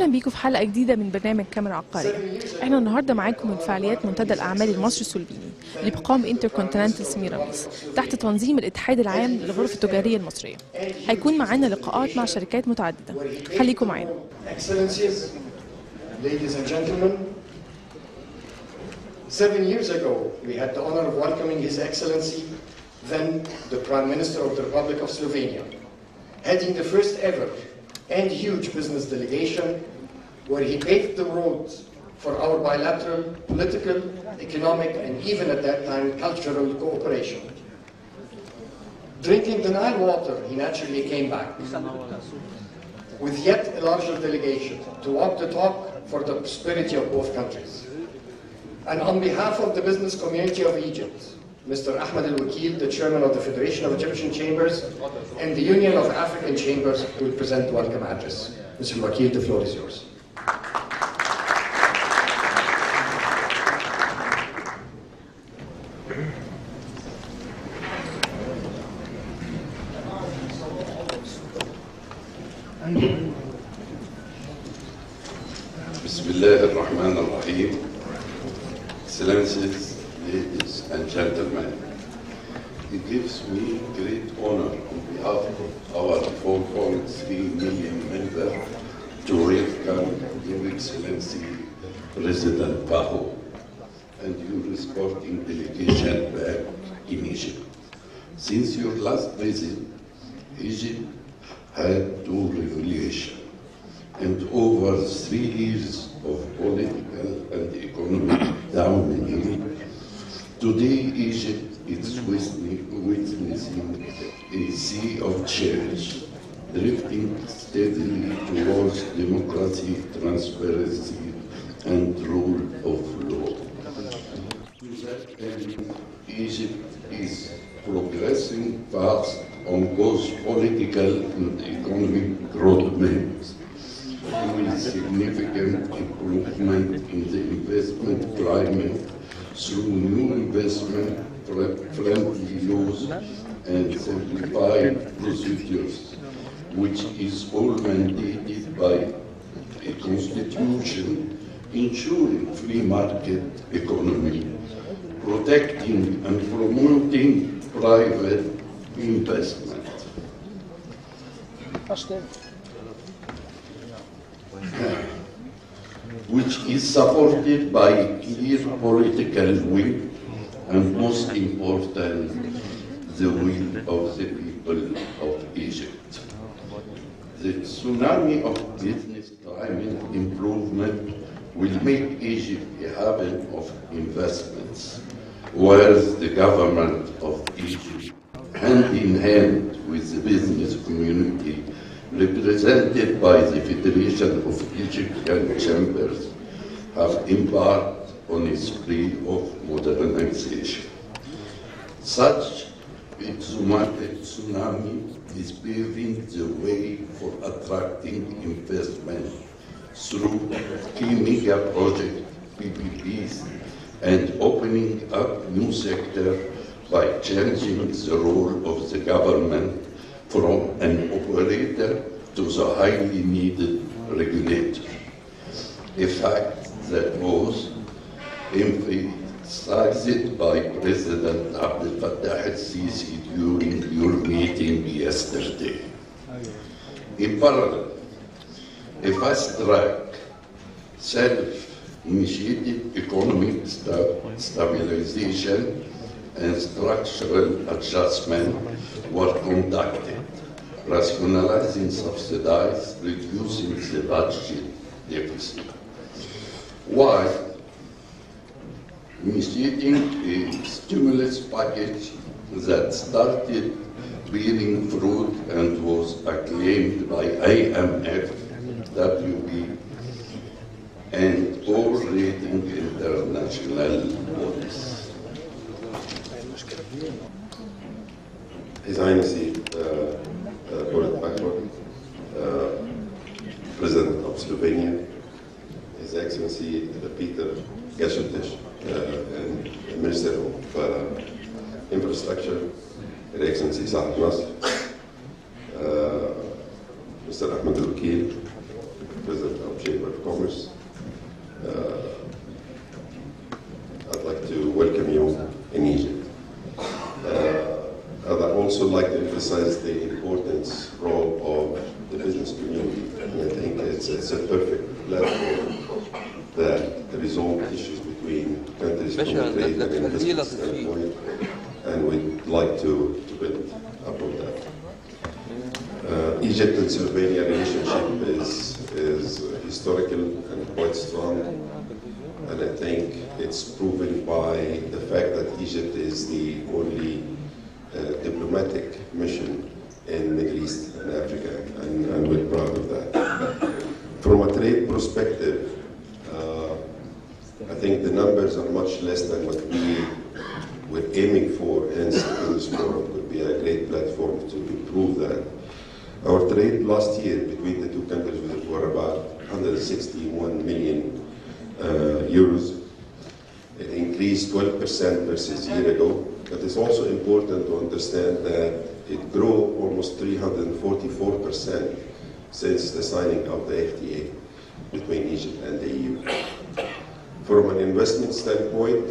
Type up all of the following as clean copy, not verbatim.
اهلا بيكم في حلقه جديده من برنامج كاميرا عقاريه. احنا النهارده معاكم من فعاليات منتدى الاعمال المصري السلوفيني اللي بيقام انتركونتيننتال سميراميس تحت تنظيم الاتحاد العام للغرف التجاريه المصريه. هيكون معانا لقاءات مع شركات متعدده، خليكم معانا. Ladies and gentlemen, 7 years ago we had the honor of welcoming His Excellency, then the Prime Minister of the Republic of Slovenia, heading the first ever and huge business delegation where he paved the road for our bilateral, political, economic, and even at that time cultural cooperation. Drinking the Nile water, he naturally came back with yet a larger delegation to walk the talk for the prosperity of both countries. And on behalf of the business community of Egypt, Mr. Ahmed Al-Wakil, the chairman of the Federation of Egyptian Chambers and the Union of African Chambers, will present the welcome address. Mr. Al-Wakil, the floor is yours. بسم الله الرحمن الرحيم. Excellencies, ladies and gentlemen, it gives me great honor on behalf of our 4.3 million members to welcome Your Excellency President Baho and your escorting delegation back in Egypt. Since your last visit, Egypt had two revolutions and over 3 years of political and economic downhill. Today, Egypt is witnessing a sea of change, drifting steadily towards democracy, transparency, and rule of law. To that end, Egypt is progressing fast on both political and economic roadmaps, with significant improvement in the investment climate through new investment-friendly laws and simplified procedures, which is all mandated by a constitution ensuring free market economy, protecting and promoting private investment. Which is supported by clear political will and, most important, the will of the people of Egypt. The tsunami of business climate improvement will make Egypt a haven of investments, whereas the government of Egypt, hand in hand with the business community, represented by the Federation of Egyptian Chambers, have embarked on a spree of modernization. Such a tsunami is paving the way for attracting investment through key mega project PPPs and opening up new sector by changing the role of the government from an operator to the highly needed regulator, a fact that was emphasized by President Abdel Fattah al-Sisi during your meeting yesterday. In parallel, a fast-track, self-initiated economic stabilization and structural adjustment were conducted, rationalizing subsidies, reducing the budget deficit, while initiating a stimulus package that started bearing fruit and was acclaimed by IMF, WB, and all leading international bodies. His Highness President of Slovenia, His Excellency Peter Gašotić, and Minister of Infrastructure, His Excellency Saad Nasr, Mr. Ahmed Al-Wakil, President of Chamber of Commerce. I'd like to welcome you in Egypt. I'd also like to emphasize the importance role of the business community. And I think it's a perfect platform that resolve issues between countries from trade and investment standpoint, and we'd like to build upon that. Egypt and Slovenia relationship is historical and quite strong, and I think it's proven by the fact that Egypt is the only diplomatic mission in Middle East and Africa, and we're proud of that. From a trade perspective, I think the numbers are much less than what we're aiming for, hence this forum could be a great platform to improve that. Our trade last year between the two countries were about 161 million euros. It increased 12% versus a year ago, but it's also important to understand that it grew almost 344% since the signing of the FTA between Egypt and the EU. From an investment standpoint,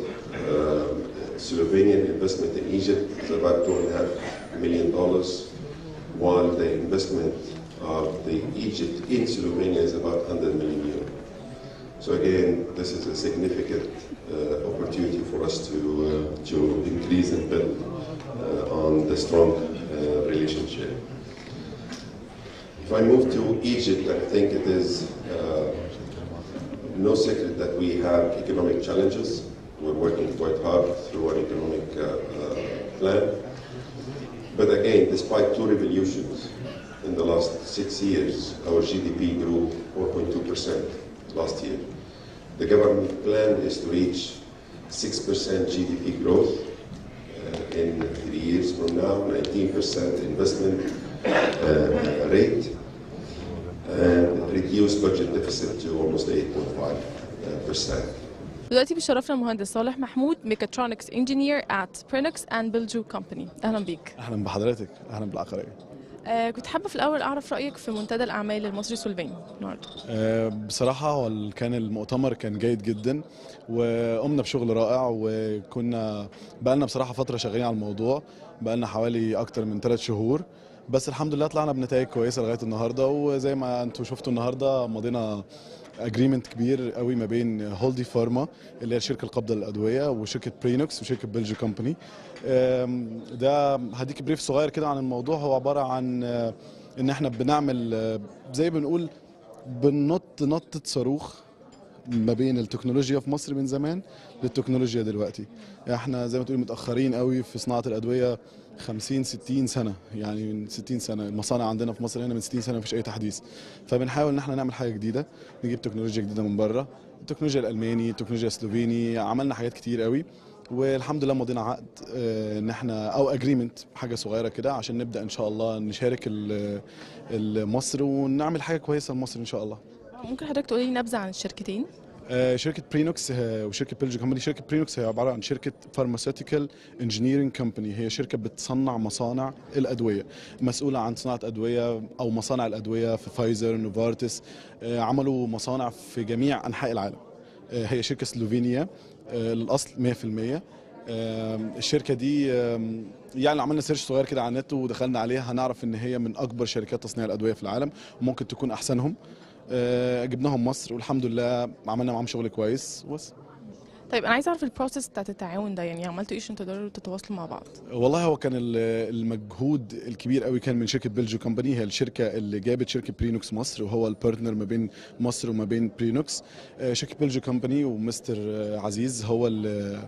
Slovenian investment in Egypt is about $2.5 million, while the investment of the Egypt in Slovenia is about 100 million euros. So again, this is a significant opportunity for us to increase and build on the strong relationship. If I move to Egypt, I think it is no secret that we have economic challenges. We're working quite hard through an economic plan. But again, despite two revolutions in the last 6 years, our GDP grew 4.2% last year. The government plan is to reach 6% GDP growth in 3 years from now, 19% investment rate, and reduce budget deficit to almost 8.5%. دلوقتي بيشرفنا المهندس صالح محمود ميكاترونكس انجينير at برينوكس اند بيلجو كومباني. اهلا بيك. اهلا بحضرتك، اهلا بالعقارية. كنت حابه في الاول اعرف رايك في منتدى الاعمال المصري السلوفيني النهارده. بصراحه هو كان المؤتمر كان جيد جدا، وقمنا بشغل رائع، وكنا بقالنا بصراحه فتره شغالين على الموضوع، بقالنا حوالي اكتر من 3 شهور، بس الحمد لله طلعنا بنتائج كويسه لغايه النهارده. وزي ما انتم شفتوا النهارده مضينا اجريمنت كبير قوي ما بين هولدي فارما اللي هي الشركه القابضه للادويه وشركه برينوكس وشركه بيلجو كومباني. ده هديك بريف صغير كده عن الموضوع. هو عباره عن ان احنا بنعمل زي بنقول بننط نطه صاروخ ما بين التكنولوجيا في مصر من زمان للتكنولوجيا دلوقتي. احنا زي ما تقول متاخرين قوي في صناعه الادويه 50 60 سنه، يعني من 60 سنه المصانع عندنا في مصر هنا من 60 سنه مفيش اي تحديث. فبنحاول ان احنا نعمل حاجه جديده، نجيب تكنولوجيا جديده من بره، التكنولوجيا الالماني، التكنولوجيا السلوفيني، عملنا حاجات كتير قوي، والحمد لله مضينا عقد ان احنا او اجريمنت حاجه صغيره كده عشان نبدا ان شاء الله نشارك مصر ونعمل حاجه كويسه لمصر ان شاء الله. ممكن حضرتك تقولي لي نبذه عن الشركتين؟ شركة برينوكس وشركة بيلجو كومباني. شركة برينوكس هي عبارة عن شركة فارماسيوتيكال انجينيرنج كومباني، هي شركة بتصنع مصانع الأدوية، مسؤولة عن صناعة أدوية أو مصانع الأدوية في فايزر، نوفارتس، عملوا مصانع في جميع أنحاء العالم. هي شركة سلوفينية للأصل 100%. الشركة دي يعني عملنا سيرش صغير كده على النت ودخلنا عليها، هنعرف إن هي من أكبر شركات تصنيع الأدوية في العالم وممكن تكون أحسنهم. جبناهم مصر والحمد لله عملنا معاهم شغل كويس بس. طيب انا عايز اعرف البروسيس بتاعت التعاون ده، يعني عملتوا ايه عشان تقدروا تتواصلوا مع بعض؟ والله هو كان المجهود الكبير قوي كان من شركه بيلجو كومباني، هي الشركه اللي جابت شركه برينوكس مصر وهو البارتنر ما بين مصر وما بين برينوكس. شركه بيلجو كومباني ومستر عزيز هو اللي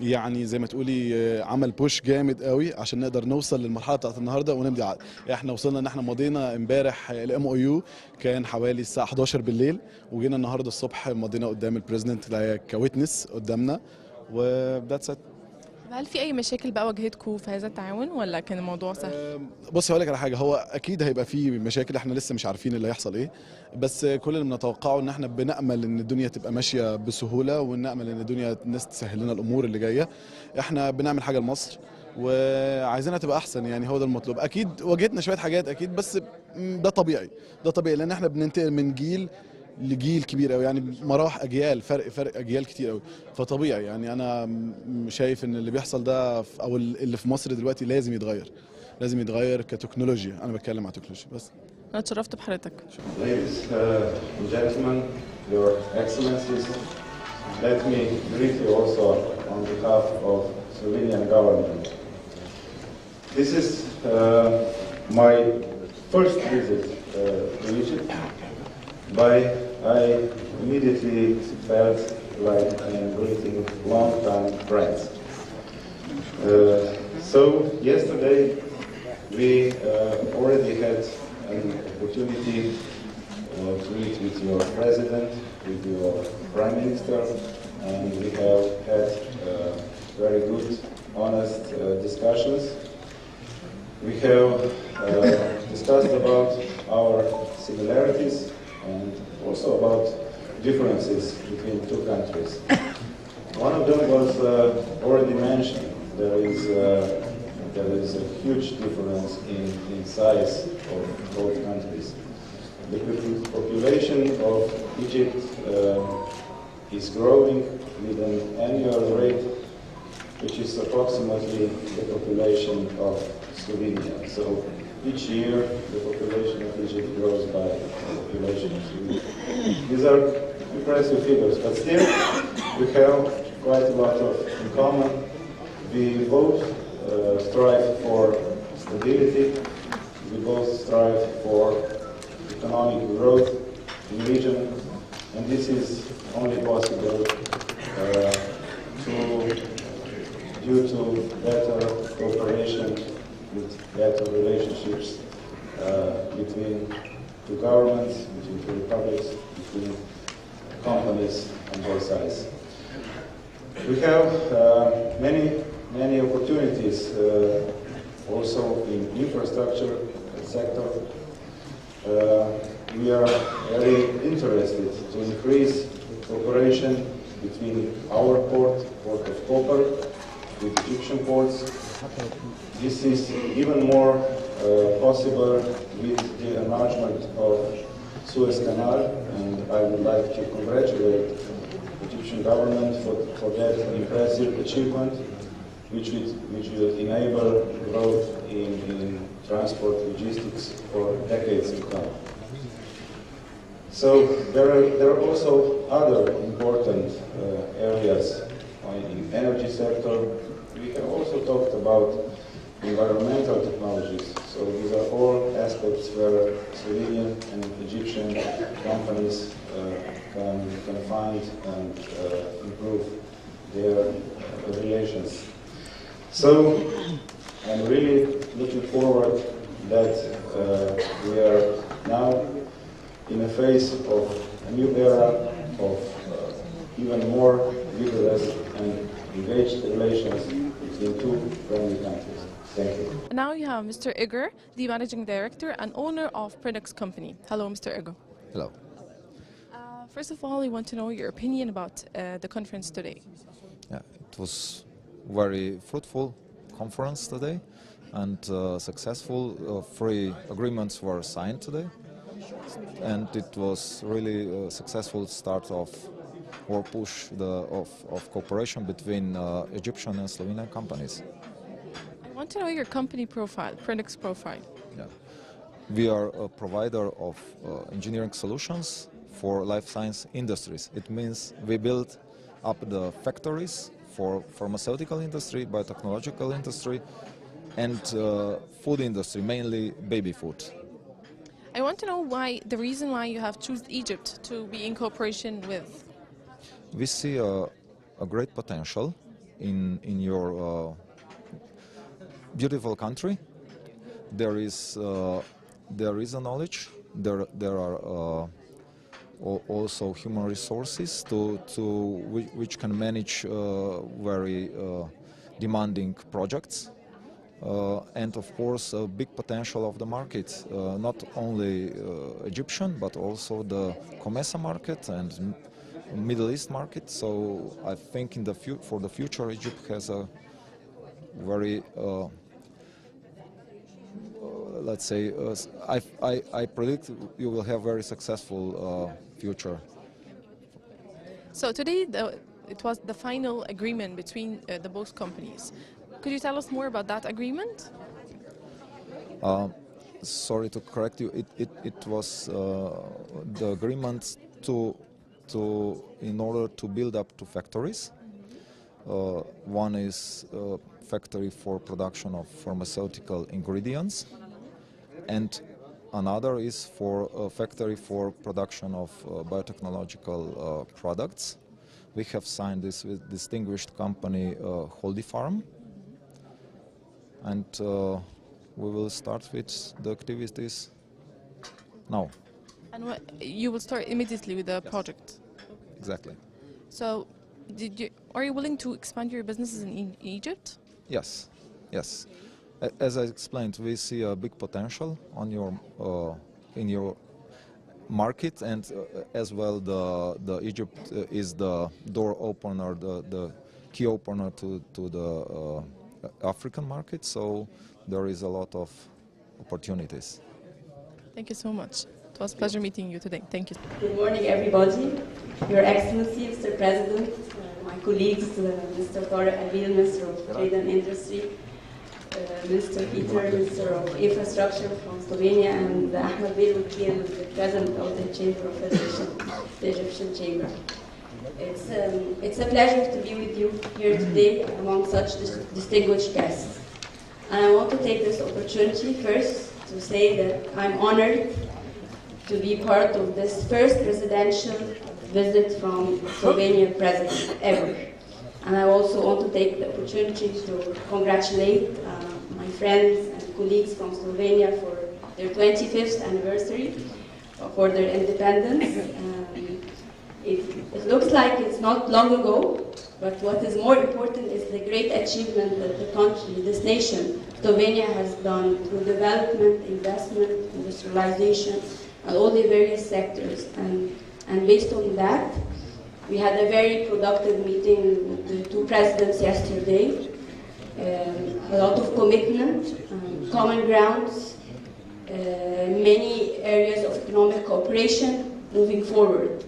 يعني زي ما تقولي عمل بوش جامد قوي عشان نقدر نوصل للمرحله بتاعت النهارده ونمضي عقد. احنا وصلنا ان احنا مضينا امبارح الام او يو كان حوالي الساعه 11 بالليل، وجينا النهارده الصبح مضينا قدام البريزيدنت كويتنس قدامنا وذاتس ات. هل في اي مشاكل بقى واجهتكم في هذا التعاون ولا كان الموضوع سهل؟ بص هقول لك على حاجه، هو اكيد هيبقى في مشاكل، احنا لسه مش عارفين اللي هيحصل ايه، بس كل اللي بنتوقعه ان احنا بنامل ان الدنيا تبقى ماشيه بسهوله، ونامل ان الدنيا الناس تسهل لنا الامور اللي جايه. احنا بنعمل حاجه لمصر وعايزينها تبقى احسن، يعني هو ده المطلوب. اكيد واجهتنا شويه حاجات اكيد، بس ده طبيعي، ده طبيعي، لان احنا بننتقل من جيل لجيل كبير قوي، يعني مراحل اجيال، فرق اجيال كتير قوي، فطبيعي. يعني انا شايف ان اللي بيحصل ده او اللي في مصر دلوقتي لازم يتغير، لازم يتغير كتكنولوجيا. انا بتكلم عن تكنولوجيا بس. انا اتشرفت بحضرتك. Ladies and gentlemen, your excellencies, let me greet you also on behalf of Slovenian government. This is my first visit to Egypt, but I immediately felt like I am greeting long-time friends. So yesterday we already had an opportunity to meet with your president, with your prime minister, and we have had very good, honest discussions. We have discussed about our similarities and also about differences between two countries. One of them was already mentioned. There is a huge difference in size of both countries. The population of Egypt is growing with an annual rate which is approximately the population of Slovenia. So each year the population of Egypt grows by the population of Slovenia. These are impressive figures, but still we have quite a lot in common. We both strive for stability, we both strive for economic growth in the region, and this is only possible due to better cooperation, with better relationships between two governments, between two republics, between companies on both sides. We have many opportunities also in infrastructure sector. We are very interested to increase cooperation between our port of Koper, with Egyptian ports. This is even more possible with the enlargement of Suez Canal, and I would like to congratulate the Egyptian government for that impressive achievement, which will enable growth in transport logistics for decades to come. So there are also other important areas in energy sector. We have also talked about environmental technologies. So these are all aspects where Slovenian and Egyptian companies can find and improve their relations. So I'm really looking forward that we are now in a phase of a new era of even more vigorous and engaged relations between two friendly countries. Thank you. Now you have Mr. Igor, the managing director and owner of Prenix company. Hello, Mr. Igor. Hello. First of all, I want to know your opinion about the conference today. Yeah, it was very fruitful conference today, and successful. 3 agreements were signed today, and it was really a successful start of or push of cooperation between Egyptian and Slovenian companies. I want to know your company profile, Prenix profile. Yeah. We are a provider of engineering solutions for life science industries. It means we build up the factories for pharmaceutical industry, biotechnological industry, and food industry, mainly baby food. I want to know the reason why you have chosen Egypt to be in cooperation with. We see a great potential in your beautiful country. There is a knowledge. There are also human resources which can manage very demanding projects. And of course a big potential of the market, not only Egyptian but also the COMESA market and Middle East market. So I think for the future Egypt has a very, let's say, I predict you will have very successful future. So today it was the final agreement between the both companies. Could you tell us more about that agreement? Sorry to correct you. It was the agreement in order to build up two factories. One is a factory for production of pharmaceutical ingredients, and another is for a factory for production of biotechnological products. We have signed this with distinguished company Holdy Farm, and we will start with the activities now. And you will start immediately with the project? Exactly. So, are you willing to expand your businesses in Egypt? Yes, yes. As I explained, we see a big potential on in your market, and as well, the Egypt is the door opener, the key opener to the African market. So there is a lot of opportunities. Thank you so much. It was a pleasure meeting you today. Thank you. Good morning, everybody. Your Excellency, Mr. President, my colleagues, Mr. Tarek Abil, Minister of Trade and Industry, Mr. Peter, Minister of Infrastructure from Slovenia, and Ahmed Bey, the President of the Chamber of Federation, the Egyptian Chamber. It's a pleasure to be with you here today among such distinguished guests. And I want to take this opportunity first to say that I'm honored to be part of this first presidential visit from Slovenian president ever. And I also want to take the opportunity to congratulate my friends and colleagues from Slovenia for their 25th anniversary for their independence. It looks like it's not long ago, but what is more important is the great achievement that the country, this nation, Slovenia, has done through development, investment, industrialization, and all the various sectors. And based on that, we had a very productive meeting with the two presidents yesterday. A lot of commitment, common grounds, many areas of economic cooperation moving forward.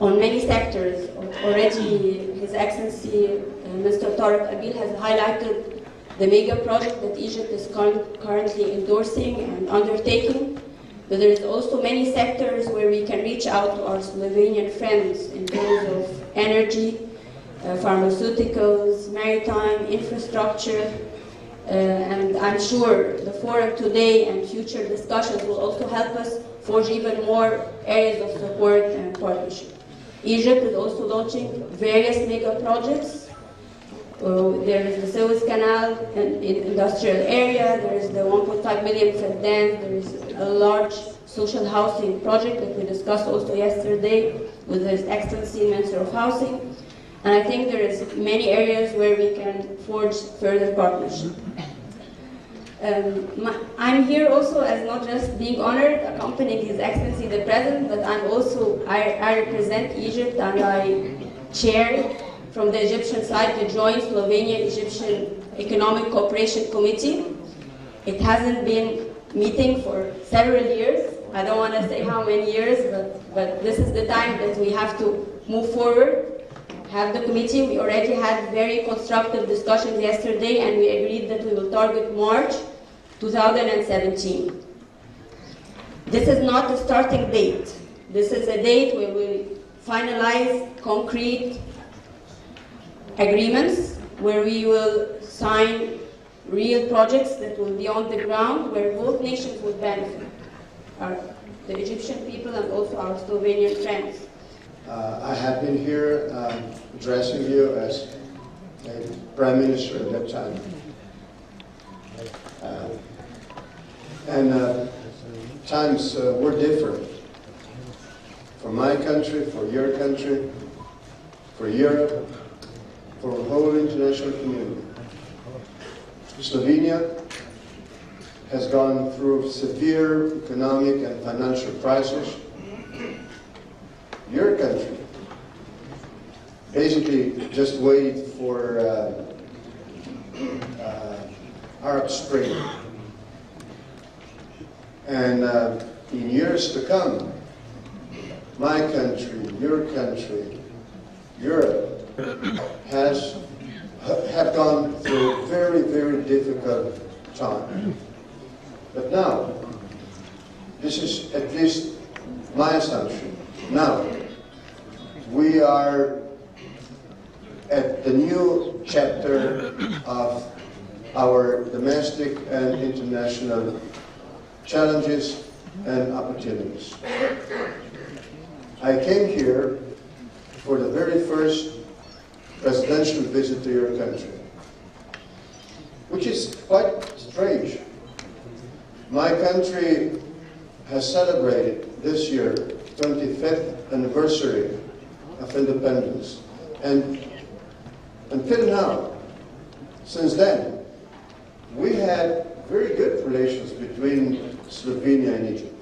On many sectors, already His Excellency Mr. Tarek Abil has highlighted the mega project that Egypt is currently endorsing and undertaking. But there is also many sectors where we can reach out to our Slovenian friends in terms of energy, pharmaceuticals, maritime, infrastructure, and I'm sure the forum today and future discussions will also help us forge even more areas of support and partnership. Egypt is also launching various mega projects. There is the Suez Canal in industrial area, there is the 1.5 million Feddan, there is a large social housing project that we discussed also yesterday with His Excellency Minister of Housing. And I think there is many areas where we can forge further partnership. I'm here also as not just being honored, accompanying His Excellency the President, but I represent Egypt and I chair from the Egyptian side the joint Slovenia-Egyptian Economic Cooperation Committee. It hasn't been meeting for several years. I don't want to say how many years, but this is the time that we have to move forward, have the committee. We already had very constructive discussions yesterday and we agreed that we will target March 2017. This is not a starting date. This is a date where we finalize concrete agreements, where we will sign real projects that will be on the ground, where both nations will benefit, the Egyptian people and also our Slovenian friends. I have been here addressing you as a Prime Minister at that time. Times were different for my country, for your country, for Europe, for the whole international community. Slovenia has gone through severe economic and financial crisis. Your country basically just waited for Arab Spring. And in years to come, my country, your country, Europe have gone through a very, very difficult time. But now, this is at least my assumption. Now, we are at the new chapter of our domestic and international challenges and opportunities. I came here for the very first presidential visit to your country, which is quite strange. My country has celebrated this year 25th anniversary of independence, and until now, since then, we had very good relations between Slovenia and Egypt.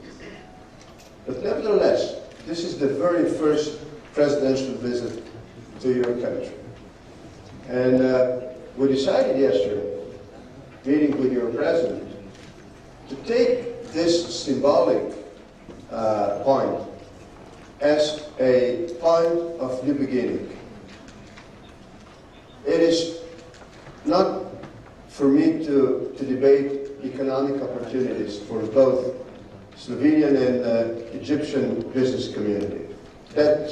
But nevertheless, this is the very first presidential visit to your country. And we decided yesterday, meeting with your president, to take this symbolic point as a point of new beginning. It is not for me to debate economic opportunities for both Slovenian and Egyptian business community. That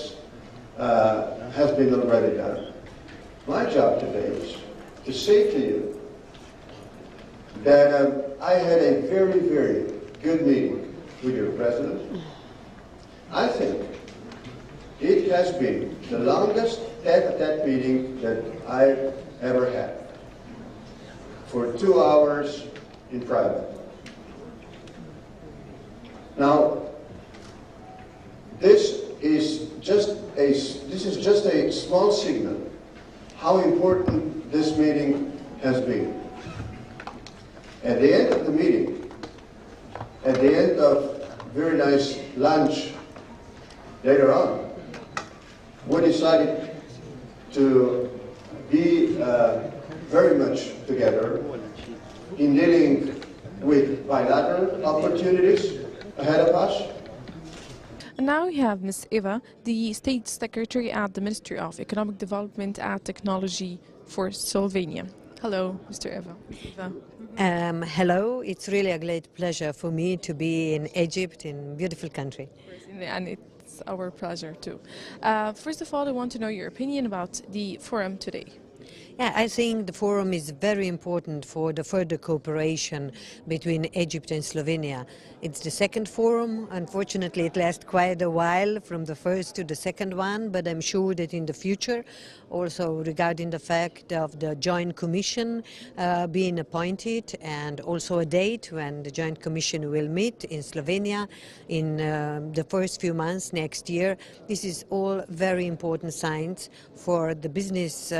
has been already done. My job today is to say to you that I had a very, very good meeting with your president. I think it has been the longest tete-a-tete meeting that I've ever had, for 2 hours in private. Now, this is just a small signal how important this meeting has been. At the end of the meeting, at the end of very nice lunch later on, we decided to be very much together in dealing with bilateral opportunities ahead of us. And now we have Ms. Eva, the State Secretary at the Ministry of Economic Development and Technology for Slovenia. Hello, Mr. Eva. Hello, it's really a great pleasure for me to be in Egypt, in a beautiful country. And it's our pleasure too. First of all, I want to know your opinion about the forum today. Yeah, I think the forum is very important for the further cooperation between Egypt and Slovenia. It's the second forum. Unfortunately, it lasts quite a while from the first to the second one, but I'm sure that in the future, also regarding the fact of the Joint Commission being appointed and also a date when the Joint Commission will meet in Slovenia in the first few months next year, this is all very important signs for the business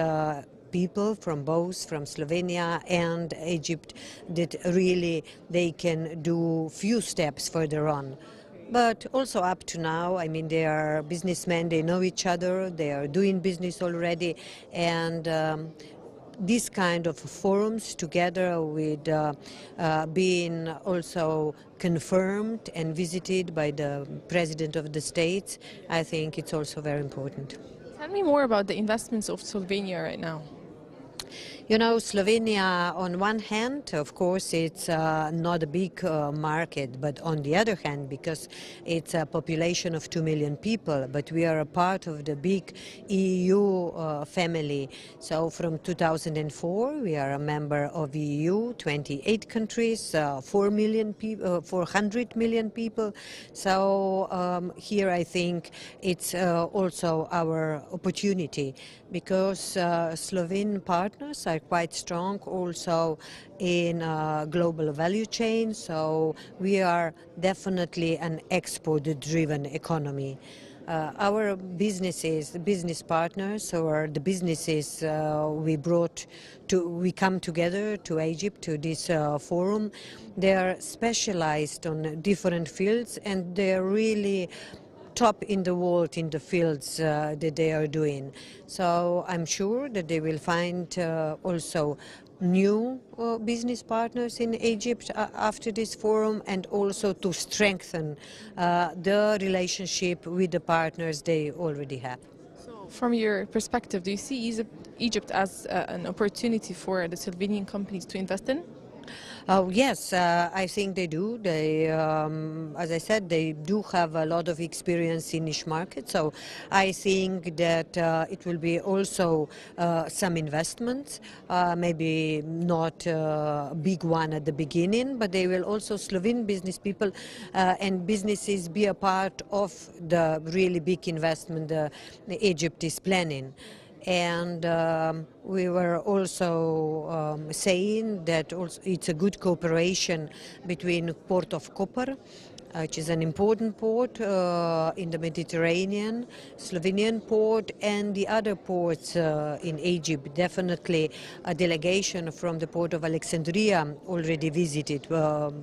people from both from Slovenia and Egypt that really they can do few steps further on. But also up to now, I mean, they are businessmen, they know each other, they are doing business already, and these kind of forums together with being also confirmed and visited by the President of the States, I think it's also very important. Tell me more about the investments of Slovenia right now. You know, Slovenia, on one hand, of course, it's not a big market, but on the other hand, because it's a population of 2 million people, but we are a part of the big EU family. So from 2004, we are a member of EU, 28 countries, 400 million people. So here I think it's also our opportunity, because Slovene partners are quite strong also in global value chain, so we are definitely an export-driven economy. Our businesses, the business partners, or the businesses we come together to Egypt, to this forum, they are specialized on different fields, and they are really top in the world in the fields that they are doing. So I'm sure that they will find also new business partners in Egypt after this forum, and also to strengthen the relationship with the partners they already have. So, from your perspective, do you see Egypt as an opportunity for the Slovenian companies to invest in? Yes, I think they do. They, as I said, they do have a lot of experience in niche markets. So I think that it will be also some investments, maybe not a big one at the beginning, but they will also, Slovene business people and businesses, be a part of the really big investment Egypt is planning. And we were also saying that also it's a good cooperation between Port of Koper, which is an important port in the Mediterranean, Slovenian port, and the other ports in Egypt. Definitely a delegation from the port of Alexandria already visited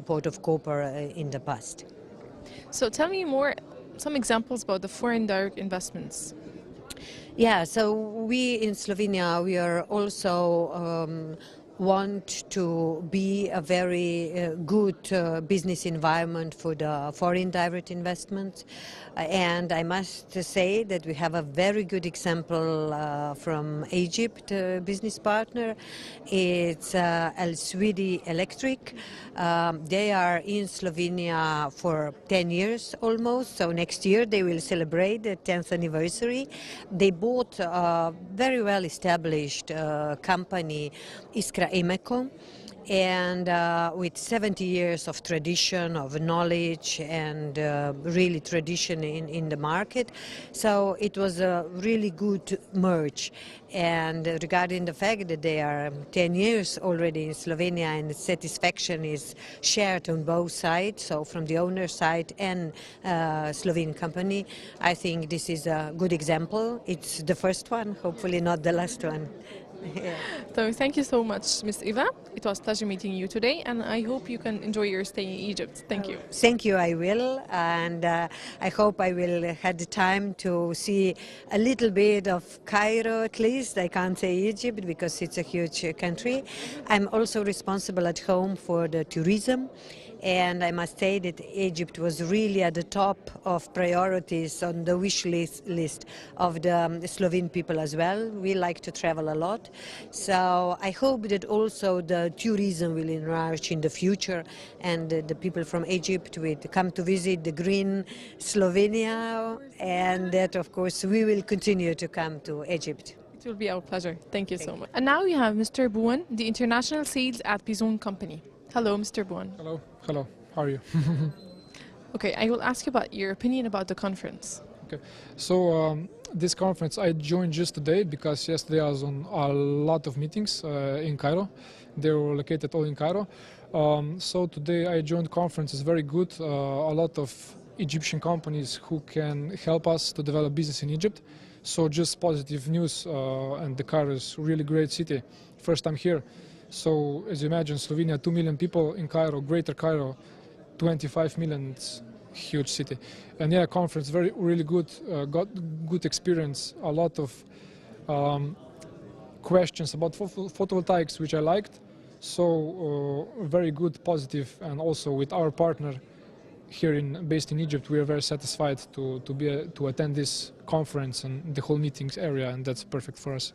Port of Koper in the past. So tell me more, some examples about the foreign direct investments. Yeah, so we in Slovenia, we are also want to be a very good business environment for the foreign direct investments. And I must say that we have a very good example from Egypt business partner. It's El-Swedi Electric. They are in Slovenia for 10 years almost, so next year they will celebrate the 10th anniversary. They bought a very well established company, Iskra Emeco, and with 70 years of tradition, of knowledge, and really tradition in the market. So it was a really good merge. And regarding the fact that they are 10 years already in Slovenia, and the satisfaction is shared on both sides, so from the owner side and Slovene company, I think this is a good example. It's the first one, hopefully not the last one. Yeah. So thank you so much, Ms. Eva. It was a pleasure meeting you today, and I hope you can enjoy your stay in Egypt. Thank you. Thank you, I will, and I hope I will have the time to see a little bit of Cairo at least. I can't say Egypt because it's a huge country. I'm also responsible at home for the tourism. And I must say that Egypt was really at the top of priorities on the wish list of the Slovene people as well. We like to travel a lot. So I hope that also the tourism will enlarge in the future, and the people from Egypt will come to visit the green Slovenia, and that of course we will continue to come to Egypt. It will be our pleasure. Thank you so much. And now we have Mr. Buon, the international sales at Pizon company. Hello, Mr. Buon. Hello. Hello. How are you? Okay, I will ask you about your opinion about the conference. Okay. So this conference I joined just today because yesterday I was on a lot of meetings in Cairo. They were located all in Cairo. So today I joined the conference. It's very good. A lot of Egyptian companies who can help us to develop business in Egypt. So just positive news, and the Cairo is a really great city. First time here. So as you imagine, Slovenia, 2 million people in Cairo, Greater Cairo, 25 million, it's a huge city. And yeah, conference, really good, got good experience, a lot of questions about photovoltaics, which I liked. So very good, positive, and also with our partner here based in Egypt, we are very satisfied to attend this conference and the whole meetings area, and that's perfect for us.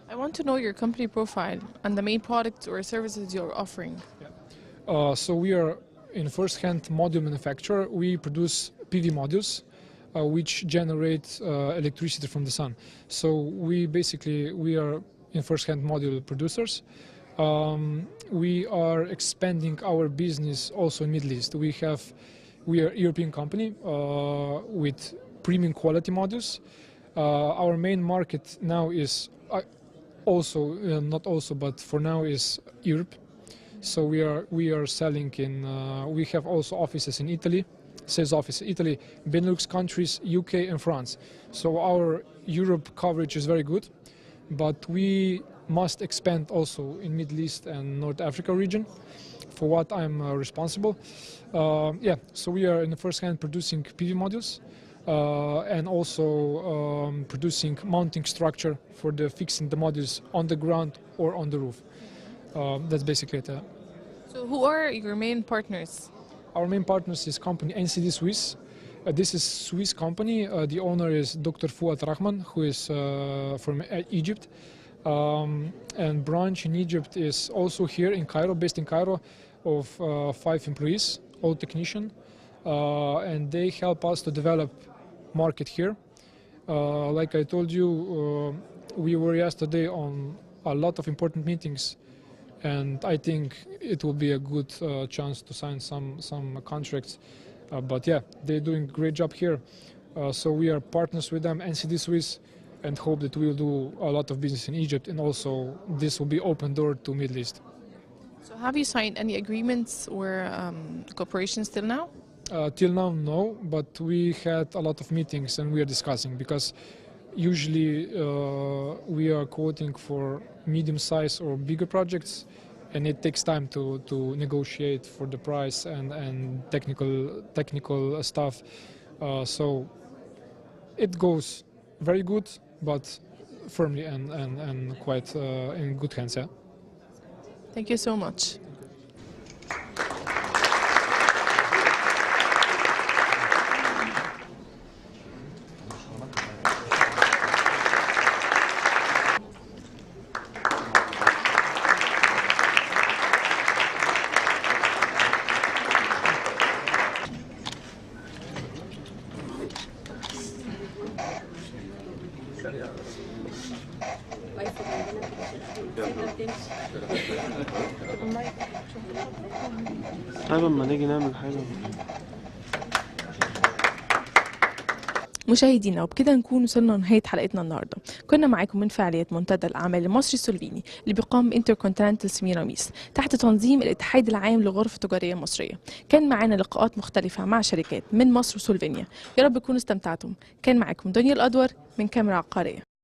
I want to know your company profile and the main products or services you're offering. Yeah. So we are in first-hand module manufacturer. We produce PV modules which generate electricity from the sun. So we are in first-hand module producers. We are expanding our business also in Middle East. We are a European company with premium quality modules. Our main market now is but for now is Europe. So we are selling in. We have also offices in Italy, sales office in Italy, Benelux countries, UK, and France. So our Europe coverage is very good, but we must expand also in Middle East and North Africa region, for what I'm responsible. So we are in the first hand producing PV modules. And also producing mounting structure for fixing the modules on the ground or on the roof. That's basically it. So who are your main partners? Our main partners is company NCD Swiss. This is Swiss company. The owner is Dr. Fouad Rahman, who is from Egypt. And branch in Egypt is also here in Cairo, based in Cairo, of 5 employees, all technicians. And they help us to develop market here. Like I told you, we were yesterday on a lot of important meetings, and I think it will be a good chance to sign some contracts. But yeah, they're doing a great job here. So we are partners with them, NCD Swiss, and hope that we'll do a lot of business in Egypt, and also this will be open door to Middle East. So have you signed any agreements or cooperations till now? Till now, no, but we had a lot of meetings and we are discussing, because usually we are quoting for medium-sized or bigger projects, and it takes time to negotiate for the price and technical stuff. So it goes very good, but firmly and quite in good hands. Yeah. Thank you so much. طيب اما نيجي نعمل حاجة. مشاهدينا، وبكده نكون وصلنا لنهاية حلقتنا النهاردة. كنا معاكم من فعاليات منتدى الأعمال المصري السلوفيني اللي بيقام انتركونتيننتال سميراميس تحت تنظيم الاتحاد العام للغرف التجارية المصرية. كان معانا لقاءات مختلفة مع شركات من مصر وسلوفينيا. يا رب تكونوا استمتعتم. كان معاكم دنيا الأدور من كاميرا عقارية.